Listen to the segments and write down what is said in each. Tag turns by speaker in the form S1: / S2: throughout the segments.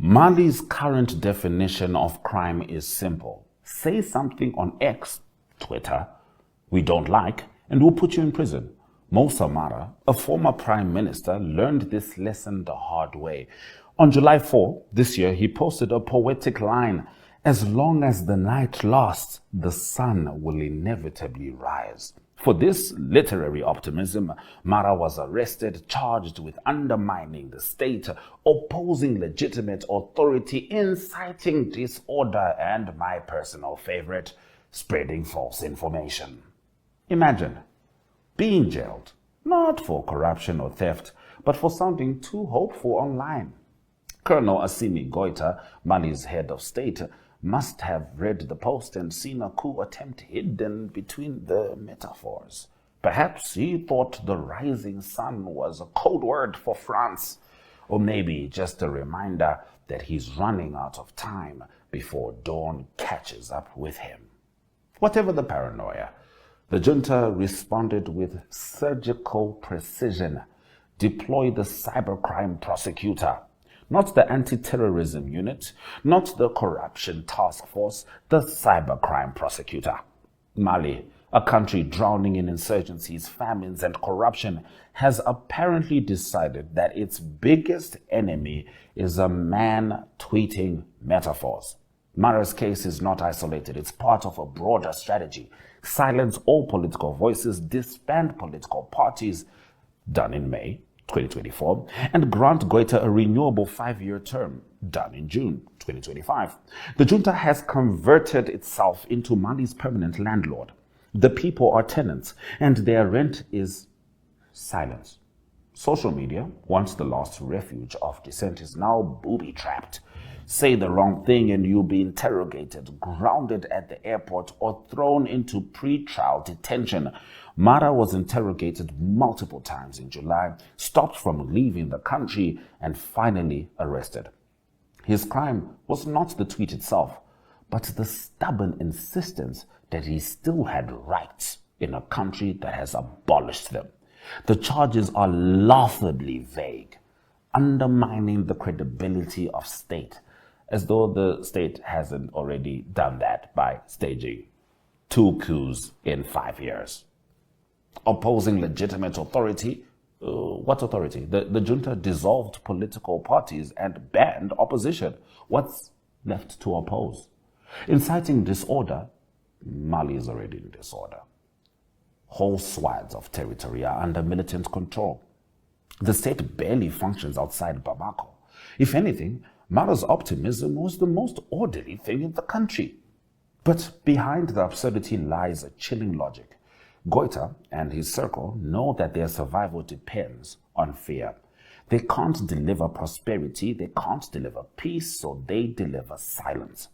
S1: Mali's current definition of crime is simple. Say something on X, Twitter, we don't like, and we'll put you in prison. Moussa Mara, a former prime minister, learned this lesson the hard way. On July 4 this year, he posted a poetic line, "As long as the night lasts, the sun will inevitably rise." For this literary optimism, Mara was arrested, charged with undermining the state, opposing legitimate authority, inciting disorder, and my personal favorite, spreading false information. Imagine being jailed, not for corruption or theft, but for sounding too hopeful online. Colonel Assimi Goita, Mali's head of state, must have read the post and seen a coup attempt hidden between the metaphors. Perhaps he thought the rising sun was a code word for France, or maybe just a reminder that he's running out of time before dawn catches up with him. Whatever the paranoia, the junta responded with surgical precision. Deploy the cybercrime prosecutor. Not the anti-terrorism unit, not the corruption task force, the cybercrime prosecutor. Mali, a country drowning in insurgencies, famines, and corruption, has apparently decided that its biggest enemy is a man tweeting metaphors. Mara's case is not isolated. It's part of a broader strategy. Silence all political voices, disband political parties, done in May 2024, and grant Goita a renewable 5-year term, done in June 2025. The junta has converted itself into Mali's permanent landlord. The people are tenants, and their rent is silence. Social media, once the last refuge of dissent, is now booby-trapped. Say the wrong thing and you'll be interrogated, grounded at the airport, or thrown into pre-trial detention. Mara was interrogated multiple times in July, stopped from leaving the country, and finally arrested. His crime was not the tweet itself, but the stubborn insistence that he still had rights in a country that has abolished them. The charges are laughably vague, undermining the credibility of state, as though the state hasn't already done that by staging 2 coups in 5 years. Opposing legitimate authority. What authority? The junta dissolved political parties and banned opposition. What's left to oppose? Inciting disorder. Mali is already in disorder. Whole swaths of territory are under militant control. The state barely functions outside Bamako. If anything, Mara's optimism was the most orderly thing in the country. But behind the absurdity lies a chilling logic. Goita and his circle know that their survival depends on fear. They can't deliver prosperity, they can't deliver peace, so they deliver silence.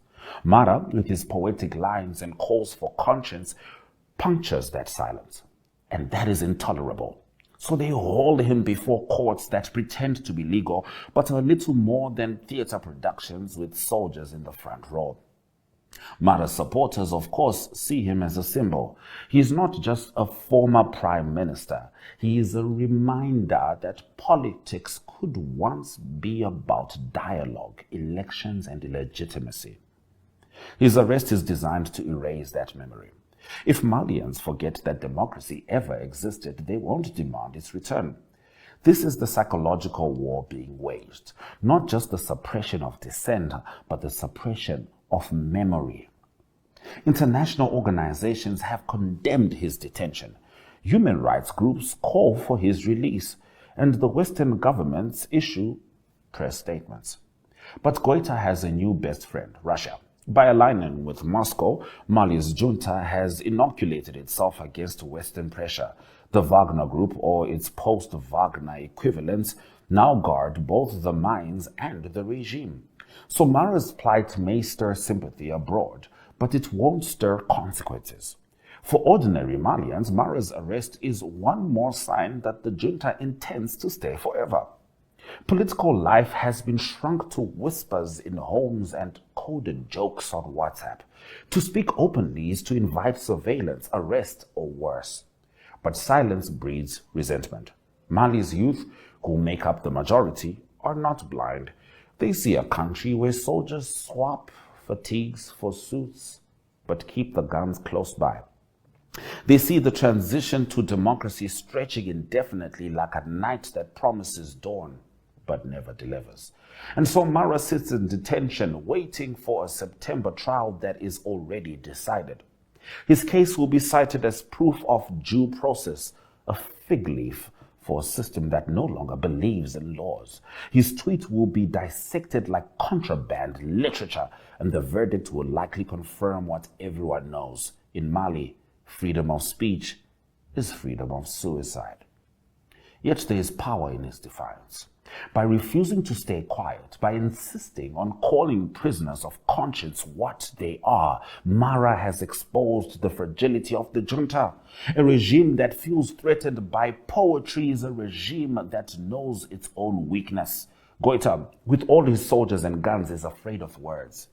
S1: Mara, with his poetic lines and calls for conscience, punctures that silence. And that is intolerable. So they hold him before courts that pretend to be legal, but are little more than theater productions with soldiers in the front row. Mara's supporters, of course, see him as a symbol. He is not just a former prime minister. He is a reminder that politics could once be about dialogue, elections, and legitimacy. His arrest is designed to erase that memory. If Malians forget that democracy ever existed, they won't demand its return. This is the psychological war being waged, not just the suppression of dissent, but the suppression of memory. International organizations have condemned his detention. Human rights groups call for his release, and the Western governments issue press statements. But Goita has a new best friend, Russia. By aligning with Moscow, Mali's junta has inoculated itself against Western pressure. The Wagner Group, or its post-Wagner equivalents, now guard both the mines and the regime. So Mara's plight may stir sympathy abroad, but it won't stir consequences. For ordinary Malians, Mara's arrest is one more sign that the junta intends to stay forever. Political life has been shrunk to whispers in homes and coded jokes on WhatsApp. To speak openly is to invite surveillance, arrest, or worse. But silence breeds resentment. Mali's youth, who make up the majority, are not blind. They see a country where soldiers swap fatigues for suits, but keep the guns close by. They see the transition to democracy stretching indefinitely like a night that promises dawn, but never delivers. And so Mara sits in detention, waiting for a September trial that is already decided. His case will be cited as proof of due process, a fig leaf for a system that no longer believes in laws. His tweet will be dissected like contraband literature, and the verdict will likely confirm what everyone knows. In Mali, freedom of speech is freedom of suicide. Yet there is power in his defiance. By refusing to stay quiet, by insisting on calling prisoners of conscience what they are, Mara has exposed the fragility of the junta. A regime that feels threatened by poetry is a regime that knows its own weakness. Goita, with all his soldiers and guns, is afraid of words.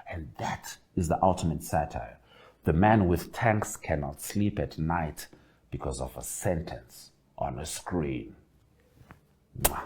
S1: And that is the ultimate satire. The man with tanks cannot sleep at night because of a sentence on a screen. Mwah.